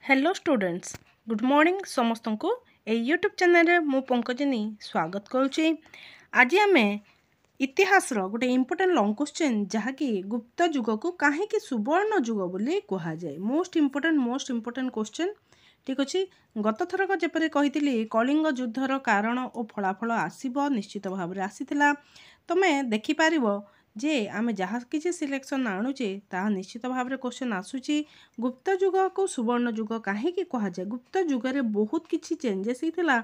Hello students good morning समस्त को YouTube channel मु पंकजिनी स्वागत करुच्ची। आज आम इतिहास गोटे इम्पोर्टाट लंग क्वेश्चन जहाँकि गुप्त जुग को कहीं सुवर्ण जुग बोली कह जाए। Most important question. ठीक अच्छे। गत थरक जपरी कही कलिंग युद्धर कारण और फलाफल आसब निश्चित भाव में आसीला। तुमे देखिपार जे आमे जहाँ किसी सिलेक्शन आणुचे ता निश्चित भाव में क्वेश्चन आसूची गुप्त जुग को सुवर्ण जुग कहीं कह जाए। गुप्त जुगरे बहुत किछि चेंजेस होता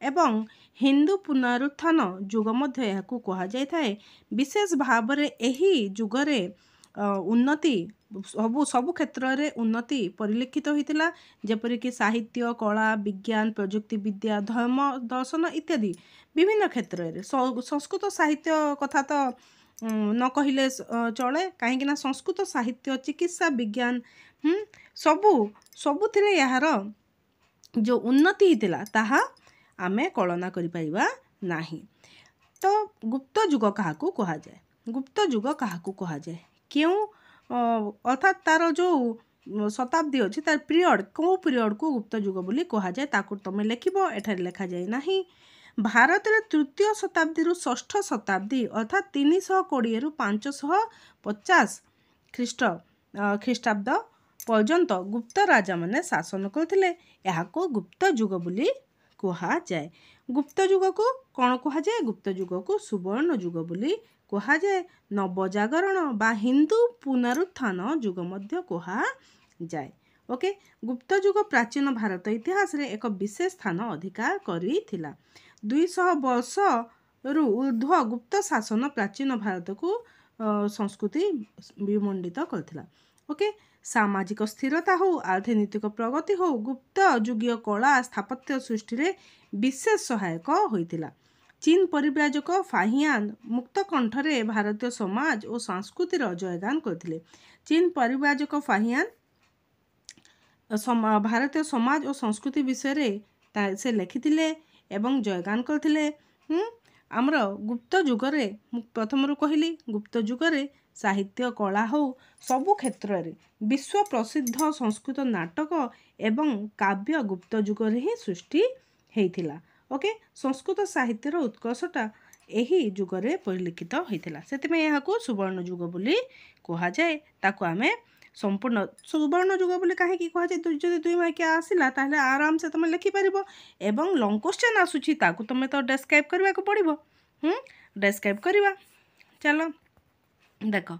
एवं हिंदू पुनरुत्थान जुग मध्य याकू कह जाए थाए। विशेष भाव में यही जुगरे उन्नति सबु क्षेत्र में उन्नति परिलक्षित होता जेपरिक साहित्य कला विज्ञान प्रजुक्ति विद्या धर्म दर्शन इत्यादि विभिन्न क्षेत्र में। संस्कृत साहित्य कथा तो न कहले चले कहीं संस्कृत साहित्य चिकित्सा विज्ञान सबुथिरे यार जो उन्नति होता ताहा आमे कल्पना करिपारिबा नाही। तो गुप्त जुग क्या कह जाए। गुप्त जुग क्या कह जाए क्यों अर्थात तार जो शताब्दी अच्छी तार पीरियड कौ पीरियड को गुप्त जुग बोली कह जाए ताकू तुम लिखिबो। एठारे लिखा जाए नाही। भारत में तृतीय शताब्दी रु षष्ठ शताब्दी अर्थात 320 रु 550 ख्रीष्टाब्द पर्यंत गुप्त राजा माने शासन करथिले। याको गुप्त जुग बोली कह जाए। गुप्त जुग को कौन कह जाए। गुप्त जुग को सुवर्ण जुग बोली कह जाए। नवजागरण बा हिंदू पुनरुत्थान जुग मध्य कह जाए। ओके। गुप्त जुग प्राचीन भारत इतिहास रे एक विशेष स्थान अधिकार करिथिला। 200 वर्ष रु ऊर्ध्व गुप्त शासन प्राचीन भारत को संस्कृति विमंडित करथिला। ओके। सामाजिक स्थिरता हो अर्थनैतिक प्रगति हो गुप्त जुगीय कला स्थापत्य सृष्टि रे विशेष सहायक होइतिला। चीन परिव्राजक फाहियान मुक्त कंठरे भारतीय समाज और संस्कृति जयगान करथिले। चीन परिव्राजक फाहियान भारतीय समाज और संस्कृति विषय से लिखिथिले एवं जयगान करथिले। आमर गुप्त जुगरे प्रथम कहली गुप्त जुगरे साहित्य कला हो सबु क्षेत्र में विश्व प्रसिद्ध संस्कृत नाटक एवं काव्य गुप्त जुगरे ही सृष्टि होइथिला। ओके। संस्कृत साहित्यर उत्कर्षता यही जुगरे परिलक्षित होइथिला। सेतिमे याको सुवर्ण जुग बोली कह जाए। ताको आमे संपूर्ण सुवर्ण जुग बोली कहीं कह जाए। जदि 2 मार्किया आसिला ताहले आराम से तुम लिखि परिबो एवं लॉन्ग क्वेश्चन आसुची ताको तुम तो डिस्क्राइब करबा को पड़िबो। डिस्क्राइब करबा। चलो देख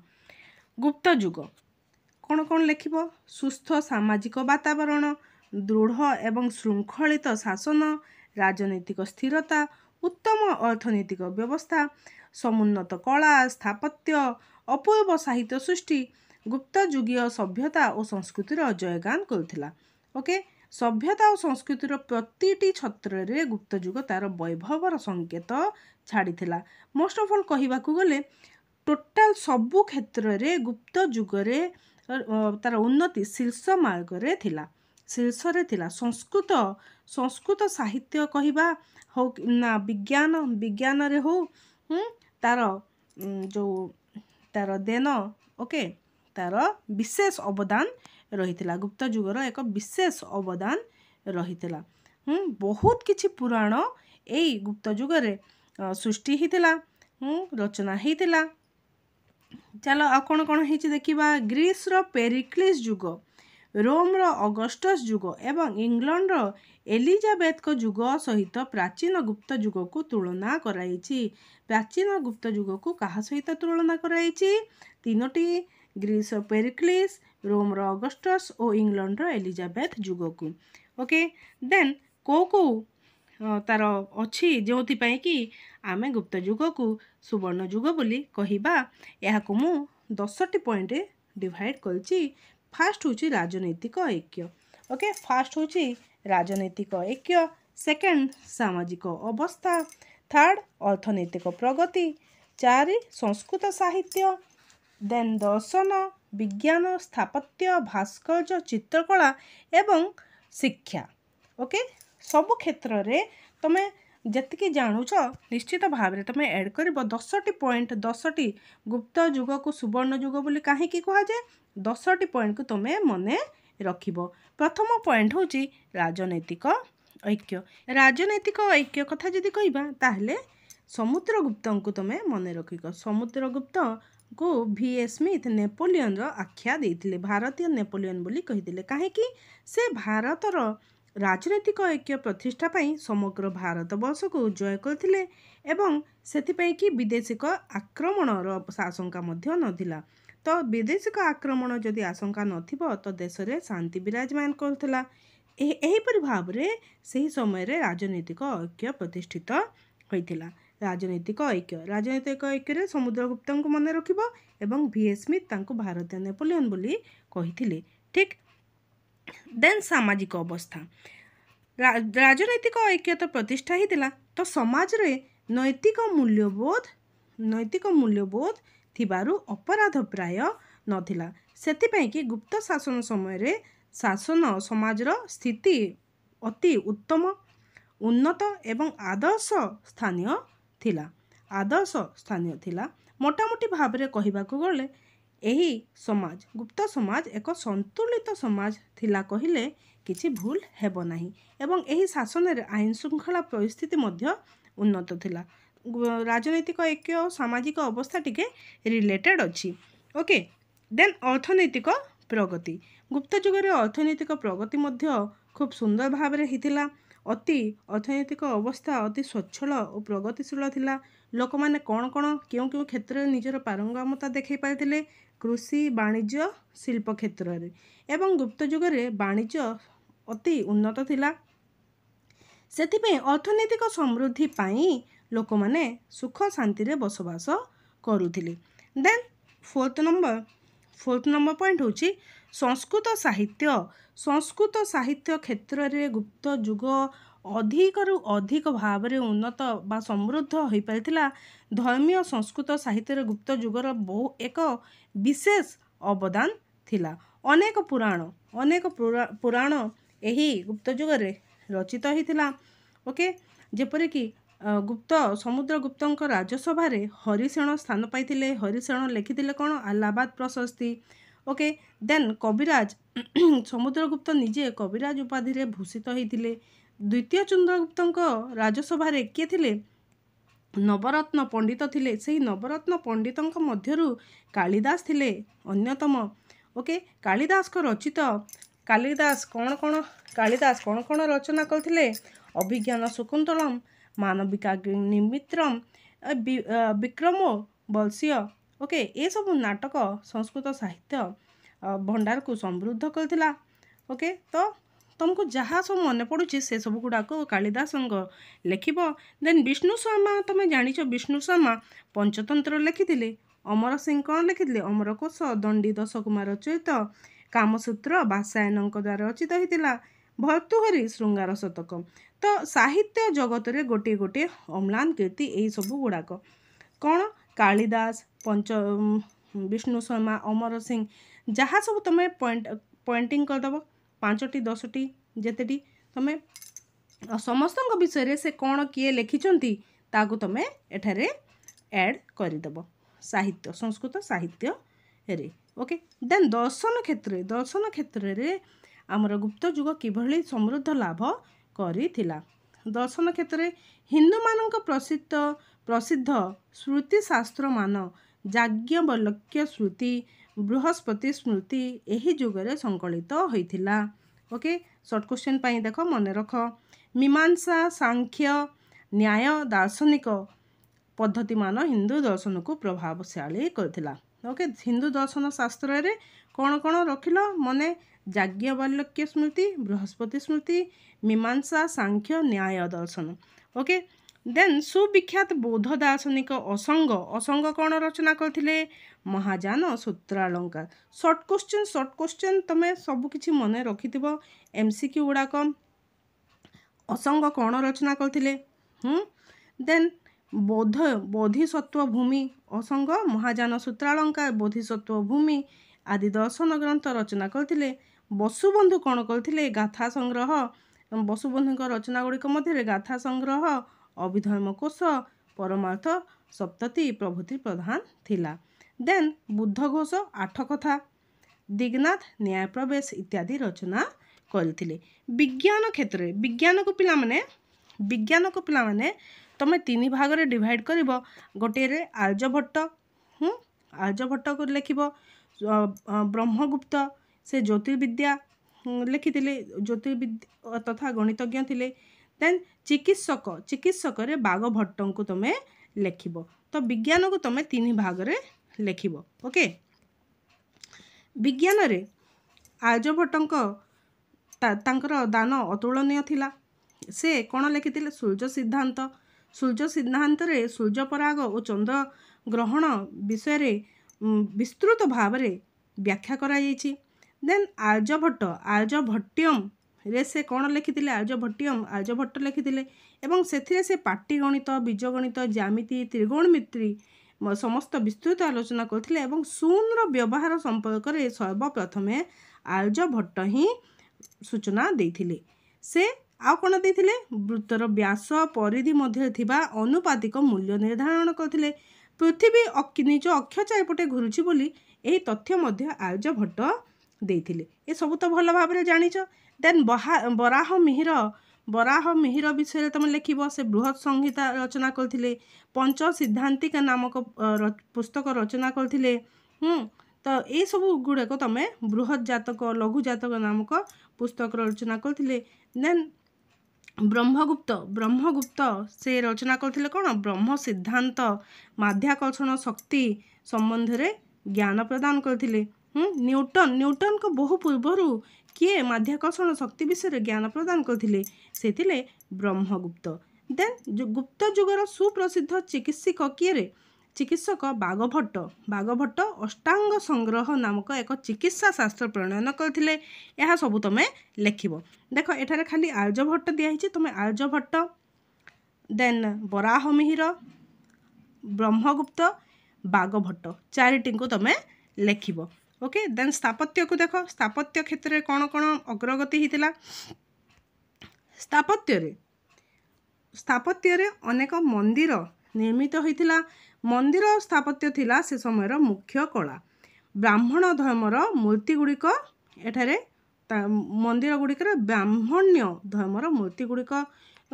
गुप्त जुग कौन कौन लिखिबो। सुस्थ सामाजिक वातावरण दृढ़ एवं श्रृंखलित शासन राजनैतिक स्थिरता उत्तम अर्थनैतिक व्यवस्था समुन्नत कला स्थापत्य अपूर्व साहित्य सृष्टि गुप्त जुगीय सभ्यता और संस्कृतिर जयगान करुथिला। ओके। सभ्यता और संस्कृतिर प्रतिटी क्षेत्र में गुप्त जुग तार वैभवर संकेत छाड़ीथिला। मोस्ट ऑफ ऑल कहिबाकू गले टोटाल सबु क्षेत्र में गुप्त जुगरे तार उन्नति शीर्ष मार्ग रे थिला। शीर्ष रे थिला। संस्कृत साहित्य कहिबा हो ना विज्ञान रे हो तार जो तार देन ओके तार विशेष अवदान रहिथिला। गुप्त जुगर एक विशेष अवदान रहिथिला। बहुत किछि पुराण एई गुप्त जुगरे सृष्टि हिथिला रचना हिथिला। चलो आ कौन कौन है देखिबा। ग्रीस रो पेरिक्लिस जुग रोम रो अगस्टस जुग एवं इंग्लैंड रो एलिजाबेथ को जुग सहित प्राचीन गुप्त जुग को तुलना कराइछि। प्राचीन गुप्त जुग को कहा सहित तुलना कराइछि। 3टी ग्रीस रो पेरिक्लिस रोम रो अगस्टस और इंग्लैंड रो एलिजाबेथ जुग को। ओके। देन को तार अच्छी जो कि आमे गुप्त जुग को सुवर्ण जुग बोली कहिबा। याको मु 10टी पॉइंट डिवाइड करछि। फास्ट होची राजनैतिक ऐक्य। ओके। फास्ट होची राजनैतिक ऐक्य। सेकंड सामाजिक अवस्था। थर्ड अर्थनैतिक प्रगति। 4 संस्कृत साहित्य। देन दर्शन विज्ञान स्थापत्य भास्कर्य चित्रकला एवं शिक्षा। ओके। सबु क्षेत्र रे तमे जतिकी जानुछ निश्चित भाव में तुम ऐड कर 10टी पॉइंट 10टी गुप्त जुग को सुवर्ण जुग बोली कहीं कह जाए। 10टी पॉइंट को तुम्हें मने रखिबो। प्रथम पॉइंट होची राजनैतिक ऐक्य। राजनैतिक ऐक्य कथा जदि कहबा ताहले समुद्रगुप्त को तुम मन रखिक। समुद्रगुप्त को V.A. स्मिथ नेपोलियन आख्या देइथिले, भारतीय नेपोलियन बोली कहिथिले। काहेकि से भारतर राजनैतिक ऐक्य प्रतिष्ठा पाई समग्र भारतवर्ष को जय करथिले एवं सेथिपाई कि विदेशिक आक्रमणर आशंका मध्य नथिला। तो विदेशिक आक्रमण जदि आशंका नथिबो तो देश रे शांति विराजमान करथिला। एहीपरि भावरे सही समय रे राजनैतिक ऐक्य प्रतिष्ठित होइथिला। राजनैतिक ऐक्य समुद्रगुप्त को मन रखिबो एवं V.A. स्मिथ तांको भारतीय नेपोलियन बोली कहिथिले। ठीक। देन सामाजिक अवस्था। राजनैतिक ऐक्य तो प्रतिष्ठा हितिला तो समाज रे नैतिक मूल्यबोध थिबारु अपराध प्राय नथिला। सेथिपाई कि गुप्त शासन समय रे शासन समाजर स्थिति अति उत्तम उन्नत एवं आदर्श स्थानीय थिला। मोटामोटी भाव में कहबाकू गले एही समाज गुप्त समाज एक संतुलित समाज थिला कहिले किछि भूल हेबो नाही एवं एही शासन रे आईन श्रृंखला परिस्थिति मध्य उन्नत थिला। राजनैतिक ऐक्य और सामाजिक अवस्था टिके रिलेटेड अछि। ओके। देन अर्थनैतिक प्रगति। गुप्त जुग रे अर्थनैतिक प्रगति मध्य खूब सुंदर भाव में हितिला। अर्थनैतिक अवस्था अति स्वच्छल और प्रगतिशील थिला। लोक माने कौन क्यों क्षेत्र में निजर पारंगमता देखै पाइथिले, कृषि वाणिज्य शिल्प क्षेत्र में एवं गुप्त जुग रे वाणिज्य अति उन्नत थिला। सेथिपे अर्थनैतिक समृद्धि पाई लोक माने सुख शांति रे बसवास करुथिले। देन फोर्थ नंबर पॉइंट होची संस्कृत साहित्य क्षेत्र रे गुप्त जुग अधिकरु अधिक भाव में उन्नत बा समृद्ध हो पारिथिला। धर्मीय संस्कृत साहित्य रे गुप्त जुगर बहु एक विशेष अवदान थिला। अनेक पुराण एही गुप्त जुग रे रचित हिथिला। ओके। जेपरि कि समुद्रगुप्त राजसभा रे हरिसेन स्थान पाइथिले। हरिसेन लिखिथिले कोन अलाहाबाद प्रशस्ति। ओके। देन कविराज समुद्रगुप्त निजे कविराज उपाधि रे भूषित होइथिले। द्वितीय चंद्रगुप्त राजसभा रे किए थिले नवरत्न पंडित थिले। सही नवरत्न पंडित मध्यरु कालिदास थिले अन्यतम। ओके। कालिदास कौन रचना करथिले? अभिज्ञान शकुंतलम, मानविका निमित्रम, विक्रमो बल्सीय। ओके। ये सब नाटक संस्कृत साहित्य भंडार को समृद्ध करथिला। ओके। तो तुमको जहाँ सब मन पड़ुची से सब गुड़ाक कालिदास लिखिब। देन विष्णु शर्मा तुम जानिच विष्णु शर्मा पंचतंत्र लिखिथिले। अमर सिंह कौन लिखिथिले? अमरकोश, दंडी, दशकुमार चरित, कामसूत्र बादशायन द्वारा रचित होइतिला। भर्तृहरि श्रृंगार शतक। तो साहित्य जगत रे गोटे गोटे अम्लान कीर्ति यही सब गुड़ाक कौन कालिदास विष्णु शर्मा अमर सिंह जहाँ सब तुम पॉइंटिंग करदेव 5टी 10टी जेतेटी तुम समस्त विषय से कौन किए लिखिंट ताकू तुम एठारे ऐड करदेव साहित्य संस्कृत साहित्य रे। ओके। देन दर्शन क्षेत्र रे आमर गुप्त जुग किभली समृद्ध लाभ करिथिला। दर्शन क्षेत्र हिंदू मानक प्रसिद्ध श्रुति शास्त्र मान याज्ञवल्क्य श्रुति, बृहस्पति स्मृति एही जुगरे संकलित होइथिला। ओके। शॉर्ट क्वेश्चन पाई देख मन रख। मीमांसा सांख्य न्याय दार्शनिक पद्धति मान हिंदू दर्शन को प्रभावशाली करथिला। ओके। हिंदू दर्शन शास्त्र रे कौन रखिल मने याज्ञवल्क्य स्मृति, बृहस्पति स्मृति, मीमांसा सांख्य न्याय दर्शन। ओके। देन सुविख्यात बौद्ध दार्शनिक असंग कौन रचना करथिले? महायान सूत्रालंकार। शॉर्ट क्वेश्चन तुम सब किछि मन रखिथिबो। एमसीक्यू गुड़ाक असंग कौन रचना करथिले? देन बोधिसत्व भूमि असंग, महायान सूत्रालंकार, बोधिसत्व भूमि आदि दर्शन ग्रंथ रचना करथिले। वसुबंधु कौन करथिले? गाथा संग्रह। वसुबंधु रचना गुड़िक मध्य गाथा संग्रह, अभिधर्मकोश, परमार्थ सप्तती प्रभृति प्रधान थिला। देन बुद्ध घोष 8 कथा दिगनाथ न्याय प्रवेश इत्यादि रचना करथिले। विज्ञान क्षेत्र में विज्ञान को पिला माने तमे तीन भाग रे डिवाइड करिवो। गोटे रे आर्यभट्ट आर्यभट्ट को लिखिबो। ब्रह्मगुप्त से ज्योतिर्विद्या लिखिथिले, ज्योतिर्विद्या तथा गणितज्ञ थिले। देन चिकित्सक रे बागभट्ट को तमे लिखिबो। तो विज्ञान को तमे तीन भाग रे लिखिबो। ओके, विज्ञान रे आर्यभट्टଙ୍କ तांकर दान अतुलनीय थिला। से कौन लिखिथिले? सूर्य सिद्धांत। सूर्य सिद्धांत रे सूर्य पराग और चंद्र ग्रहण विषय रे विस्तृत भाव रे व्याख्या करा जायछि। देन आर्यभट्टियम रे से कौन लिखिथिले? आर्यभट्ट लिखिथिले एवं सेथिरे से पाट्टिगणित, बीजगणित, ज्यामिति, त्रिकोणमिति समस्त विस्तृत आलोचना करथिले एवं शून्यर व्यवहार संपर्क रे सर्वप्रथमे आर्यभट्ट ही सूचना देथिले। से आउ कोन देथिले? वृत्तर व्यास परिधि मध्य थिबा अनुपातिक मूल्य निर्धारण करथिले। पृथ्वी निज अक्ष चारिपटे घुरुछि बोली एही तथ्य मध्य आर्यभट्ट देथिले। ए सब तो भल भाव रे जानिछ। देन बराह मिहिर विषय तुम लिखिब। से बृहत संहिता रचना करथिले। पंच सिद्धांतिक नामक पुस्तक रचना करथिले। तो ये सब गुड़ाक तुम बृहत जातक, लघु जातक नामक पुस्तक रचना करथिले। देन ब्रह्मगुप्त से रचना करथिले कौन? ब्रह्म सिद्धांत, माध्याकर्षण शक्ति संबंध रे ज्ञान प्रदान करथिले। न्यूटन को बहु पूर्वरु किए माध्याकर्षण शक्ति विषय ज्ञान प्रदान करथिले? सेथिले ब्रह्मगुप्त। देन जो गुप्त जुगर सुप्रसिद्ध चिकित्सक किए रे? चिकित्सक बागभट्ट अष्टांग संग्रह नामक एक चिकित्सा शास्त्र प्रणयन करथिले। यह सब तुमे लिखिबो। देख एठारे खाली आर्यभट्ट दिया हिची, तुमे आर्यभट्ट, देन बराह मिहिर, ब्रह्मगुप्त, बागभट्ट चारिटी को तुमे लिखिबो। ओके, देन स्थापत्य को देख। स्थापत्य क्षेत्र में कौन कौन अग्रगति होता? स्थापत्य रे अनेक मंदिर निर्मित होता। मंदिर स्थापत्य थिला से समय मुख्य कला। ब्राह्मण धर्मर मूर्ति गुड़िक एठारे मंदिर गुड़िक ब्राह्मण्य धर्मर मूर्ति गुड़िक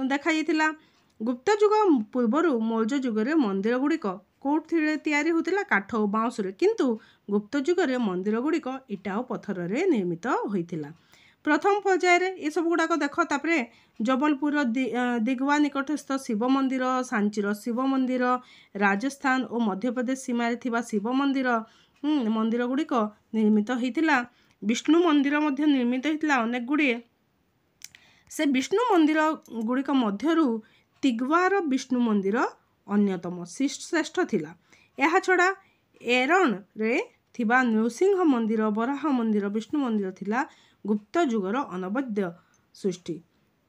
देखा जाइथिला। गुप्त जुग पूर्वर मौर्य जुगरे मंदिर गुड़िक कौन तैयारी होता? काठ और बाउंस रे। किंतु गुप्त जुगरे मंदिर गुड़िक इटा और पत्थर रे निर्मित होइथिला। प्रथम पर्यायर ये सब गुड़ाक देख। तापरे जबलपुर दिगवा निकटस्थ शिव मंदिर, सांचीर शिव मंदिर, राजस्थान और मध्य प्रदेश सीमार थिबा शिव मंदिर मंदिर गुड़िक निर्मित होइथिला। विष्णु मंदिर मध्य निर्मित होइथिला अनेक गुड़िए। से विष्णु मंदिर गुड़िक मध्यरु तिगवार विष्णु मंदिर अन्यतम श्रेष्ठ थिला। यह छड़ा एरण रे थिबा नृसिंह मंदिर, बराह मंदिर, विष्णु मंदिर थिला गुप्त जुगर अनवद्य सृष्टि।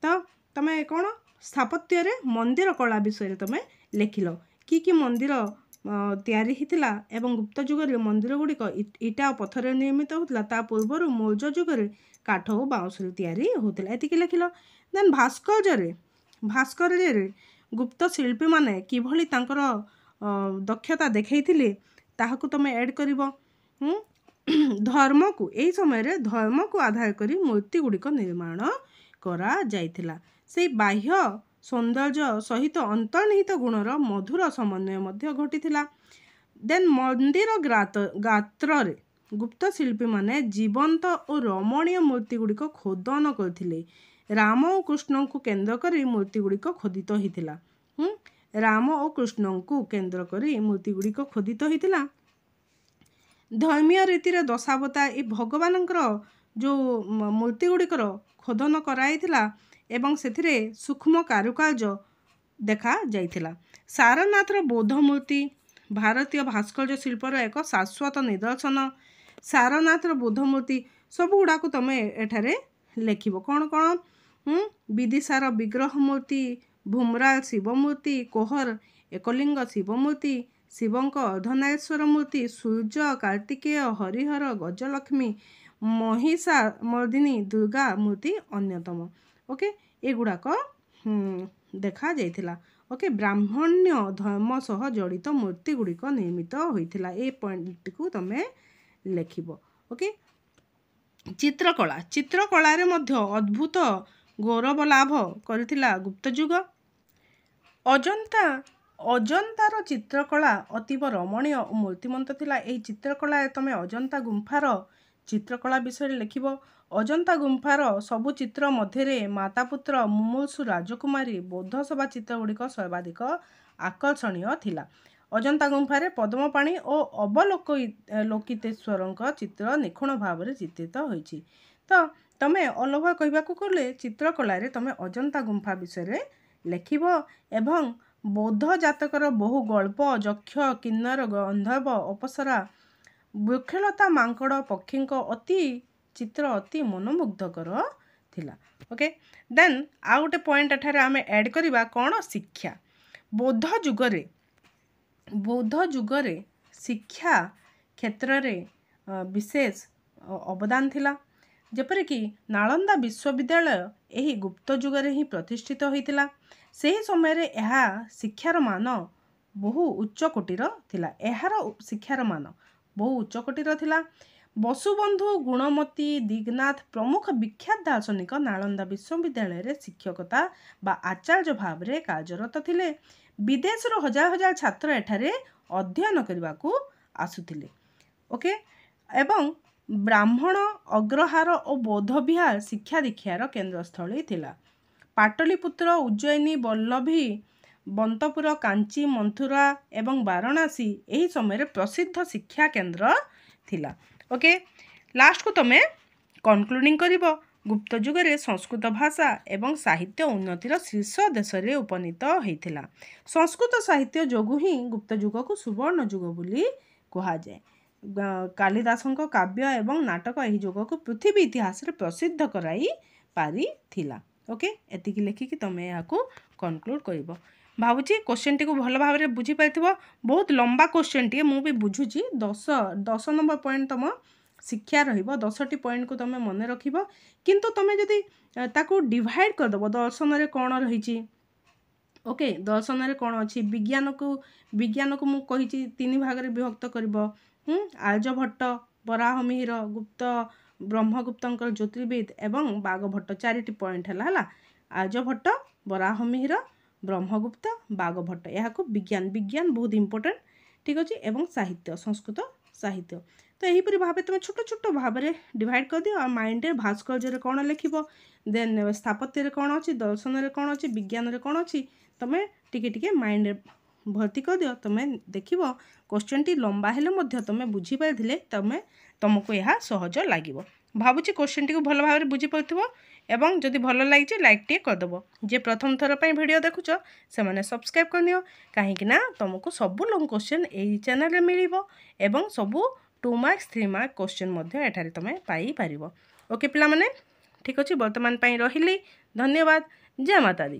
तो तमे कौन स्थापत्य रे मंदिर कला विषय तुम लिखिल कि मंदिर तैयारी होता एवं गुप्त जुगर मंदिर गुड़िक इटा और पत्थर निर्मित होता। ता पूर्वर मौर्य जुगर काठ और बाउंस तैयारी होता। एतिक लिखिल। देन भास्कर्य रे गुप्त शिल्पी माने किभली तांकर दक्षता देखैथिले ताहाकु तमे ऐड करिवो। धर्म को यही समय रे धर्म को आधार करी मूर्ति गुड़िक निर्माण करा जाइथिला। से बाह्य सौंदर्य सहित अंतर्निहित गुणर मधुर समन्वय मध्य घटिथिला। देन मंदिर गात्र रे गुप्त शिल्पी माने जीवंत और रमणीय मूर्ति गुड़िक खोदन करथिले। राम और कृष्ण को केंद्र करी मूर्ति गुड़िक खोदित होइथिला। राम और कृष्ण को केंद्र करी मूर्ति गुड़िक खोदित होइथिला। धर्मीय रीति रे दशावतार ए भगवान जो मूर्ति गुड़िकर खोदन कराइथिला एवं सेथिरे सूक्ष्म कारुकार्य देखा जाइथिला। सारनाथ बौद्ध मूर्ति भारतीय भास्कर्य शिल्पर एक शाश्वत निदर्शन। सारनाथ बौद्ध मूर्ति सब गुड़ाक तुम एठारे लिखिबो। कौन कौन? विदिशार विग्रह मूर्ति, भूमराल शिव मूर्ति, कोहर एकलिंग शिव मूर्ति, शिवंक अर्धनारेश्वर मूर्ति, सूर्य, कार्तिकेय, हरिहर, गजलक्ष्मी, महिषा मर्दिनी, दुर्गा मूर्ति अन्यतम। ओके, ये गुड़ाक देखा जाइथिला। ओके, ब्राह्मण्य धर्म सह जड़ित मूर्ति गुड़िक निर्मित होइथिला। ए पॉइंट को तमे लिखिबो। ओके, ଚିତ୍ରକଳା ଚିତ୍ରକଳାରେ ମଧ୍ୟ ଅଦ୍ଭୁତ ଗୌରବ ଲାଭ କରିଥିଲା ଗୁପ୍ତଯୁଗ। ଅଜନ୍ତାର ଚିତ୍ରକଳା ଅତୀବ ରମଣୀୟ ଓ ମୂର୍ତ୍ତିମନ୍ତ ଥିଲା। ଏହି ଚିତ୍ରକଳାରେ ତମେ ଅଜନ୍ତା ଗୁମ୍ଫାର ଚିତ୍ରକଳା ବିଷୟରେ ଲେଖିବ। ଅଜନ୍ତା ଗୁମ୍ଫାର ସବୁ ଚିତ୍ର ମଧ୍ୟରେ ମାତାପୁତ୍ର, ମୁମୂର୍ଷୁ, ରାଜକୁମାରୀ, ବୌଦ୍ଧ ସଭା ଚିତ୍ରଗୁଡ଼ିକ ସର୍ବାଧିକ ଆକର୍ଷଣୀୟ ଥିଲା। ଅଜନ୍ତା ଗୁମ୍ଫାରେ ପଦ୍ମପାଣି ଓ ଅବଲୋକିତେଶ୍ୱରଙ୍କ ଚିତ୍ର ନିଖୁଣ ଭାବରେ ଚିତ୍ରିତ ହୋଇଛି। ତ ତମେ ଅଲ୍ ଓଭର୍ କହିବାକୁ ଗଲେ ଚିତ୍ରକଳାରେ ତମେ ଅଜନ୍ତା ଗୁମ୍ଫା ବିଷୟରେ ଲେଖିବ ଏବଂ ବୌଦ୍ଧ ଜାତକର ବହୁ ଗଳ୍ପ, ଯକ୍ଷ, କିନ୍ନର, ଗନ୍ଧର୍ବ, ଅପସରା, ବୃକ୍ଷଲତା, ମାଙ୍କଡ଼, ପକ୍ଷୀଙ୍କ ଚିତ୍ର ଅତି ମନୋମୁଗ୍ଧକର ଥିଲା। ଓକେ, ଦେନ୍ ଆଉ ଗୋଟେ ପଏଣ୍ଟ ଏଠାରେ ଆମେ ଆଡ଼୍ କରିବା କ'ଣ? ଶିକ୍ଷା। ବୌଦ୍ଧ ଯୁଗରେ ଶିକ୍ଷା କ୍ଷେତ୍ରରେ ବିଶେଷ ଅବଦାନ ଥିଲା। ଯେପରିକି ନାଳନ୍ଦା ବିଶ୍ୱବିଦ୍ୟାଳୟ ଏହି ଗୁପ୍ତ ଯୁଗରେ ହିଁ ପ୍ରତିଷ୍ଠିତ ହୋଇଥିଲା। ସେହି ସମୟରେ ଏହା ଶିକ୍ଷାର ମାନ ବହୁ ଉଚ୍ଚକୋଟୀର ଥିଲା। ବସୁବନ୍ଧୁ, ଗୁଣମତୀ, ଦିଗନାଥ ପ୍ରମୁଖ ବିଖ୍ୟାତ ଦାର୍ଶନିକ ନାଳନ୍ଦା ବିଶ୍ୱବିଦ୍ୟାଳୟରେ ଶିକ୍ଷକତା ବା ଆଚାର୍ଯ୍ୟ ଭାବରେ କାର୍ଯ୍ୟରତ ଥିଲେ। ବିଦେଶରୁ ହଜାର ହଜାର ଛାତ୍ର ଏଠାରେ ଅଧ୍ୟୟନ କରିବାକୁ ଆସୁଥିଲେ। ଓକେ, ଏବଂ ବ୍ରାହ୍ମଣ, ଅଗ୍ରହାର ଓ ବୌଦ୍ଧବିହାର ଶିକ୍ଷା ଦୀକ୍ଷାର କେନ୍ଦ୍ରସ୍ଥଳୀ ଥିଲା। ପାଟଳିପୁତ୍ର, ଉଜ୍ଜୟିନୀ, ବଲ୍ଲଭୀ, ବନ୍ତପୁର, କାଞ୍ଚି, ମଥୁରା ଏବଂ ବାରାଣସୀ ଏହି ସମୟରେ ପ୍ରସିଦ୍ଧ ଶିକ୍ଷା କେନ୍ଦ୍ର ଥିଲା। ଓକେ, ଲାଷ୍ଟକୁ ତମେ କନକ୍ଲୁଡ଼ିଂ କରିବ। ଗୁପ୍ତ ଯୁଗରେ ସଂସ୍କୃତ ଭାଷା ଏବଂ ସାହିତ୍ୟ ଉନ୍ନତିର ଶୀର୍ଷ ଦେଶରେ ଉପନୀତ ହୋଇଥିଲା। ସଂସ୍କୃତ ସାହିତ୍ୟ ଯୋଗୁଁ ହିଁ ଗୁପ୍ତ ଯୁଗକୁ ସୁବର୍ଣ୍ଣ ଯୁଗ ବୋଲି କୁହାଯାଏ। କାଳିଦାସଙ୍କ କାବ୍ୟ ଏବଂ ନାଟକ ଏହି ଯୁଗକୁ ପୃଥିବୀ ଇତିହାସରେ ପ୍ରସିଦ୍ଧ କରାଇ ପାରିଥିଲା। ଓକେ, ଏତିକି ଲେଖିକି ତମେ ଏହାକୁ କନକ୍ଲୁଡ଼ କରିବ। ଭାବୁଛି କୋଶ୍ଚିନ୍ଟିକୁ ଭଲ ଭାବରେ ବୁଝିପାରିଥିବ। ବହୁତ ଲମ୍ବା କୋଶ୍ଚିନ୍ଟିଏ, ମୁଁ ବି ବୁଝୁଛି। 10 ନମ୍ବର ପଏଣ୍ଟ ତମ ଶିକ୍ଷା ରହିବ। 10ଟି ପଏଣ୍ଟକୁ ତମେ ମନେ ରଖିବ। କିନ୍ତୁ ତମେ ଯଦି ତାକୁ ଡିଭାଇଡ଼ କରିଦେବ, ଦର୍ଶନରେ କ'ଣ ରହିଛି, ଓକେ, ଦର୍ଶନରେ କ'ଣ ଅଛି, ବିଜ୍ଞାନକୁ ମୁଁ କହିଛି 3 ଭାଗରେ ବିଭକ୍ତ କରିବ। ଆର୍ଯ୍ୟଭଟ୍ଟ, ବରାହମିହିର, ବ୍ରହ୍ମଗୁପ୍ତଙ୍କର ଜ୍ୟୋତିର୍ବିଦ ଏବଂ ବାଗଭଟ୍ଟ, 4ଟି ପଏଣ୍ଟ ହେଲା। ଆର୍ଯ୍ୟଭଟ୍ଟ, ବରାହମିହିର, ବ୍ରହ୍ମଗୁପ୍ତ, ବାଗଭଟ୍ଟ, ଏହାକୁ ବିଜ୍ଞାନ ବହୁତ ଇମ୍ପୋର୍ଟାଣ୍ଟ, ଠିକ୍ ଅଛି। ଏବଂ ସାହିତ୍ୟ, ସଂସ୍କୃତ ସାହିତ୍ୟ। ତ ଏହିପରି ଭାବେ ତୁମେ ଛୋଟ ଛୋଟ ଭାବରେ ଡିଭାଇଡ଼ କରିଦିଅ। ଆଉ ମାଇଣ୍ଡରେ ଭାସ୍କର୍ଯ୍ୟରେ କ'ଣ ଲେଖିବ, ଦେନ୍ ସ୍ଥାପତ୍ୟରେ କ'ଣ ଅଛି, ଦର୍ଶନରେ କ'ଣ ଅଛି, ବିଜ୍ଞାନରେ କ'ଣ ଅଛି, ତୁମେ ଟିକେ ଟିକେ ମାଇଣ୍ଡରେ ଭର୍ତ୍ତି କରିଦିଅ। ତୁମେ ଦେଖିବ କୋଶ୍ଚିନ୍ଟି ଲମ୍ବା ହେଲେ ମଧ୍ୟ ତୁମେ ବୁଝିପାରିଥିଲେ ତୁମକୁ ଏହା ସହଜ ଲାଗିବ। ଭାବୁଛି କୋଶ୍ଚିନ୍ଟିକୁ ଭଲ ଭାବରେ ବୁଝିପାରୁଥିବ ଏବଂ ଯଦି ଭଲ ଲାଗିଛି ଲାଇକ୍ଟିଏ କରିଦେବ। ଯିଏ ପ୍ରଥମ ଥର ପାଇଁ ଭିଡ଼ିଓ ଦେଖୁଛ ସେମାନେ ସବସ୍କ୍ରାଇବ୍ କରିନିଅ, କାହିଁକି ନା ତୁମକୁ ସବୁ ଲଙ୍ଗ କୋଶ୍ଚିନ୍ ଏହି ଚ୍ୟାନେଲରେ ମିଳିବ ଏବଂ ସବୁ 2 ମାର୍କ୍ସ 3 ମାର୍କ କୋଶ୍ଚିନ୍ ମଧ୍ୟ ଏଠାରେ ତୁମେ ପାଇପାରିବ। ଓକେ ପିଲାମାନେ, ଠିକ୍ ଅଛି। ବର୍ତ୍ତମାନ ପାଇଁ ରହିଲି। ଧନ୍ୟବାଦ। ଜୟ ମାତା ଦି।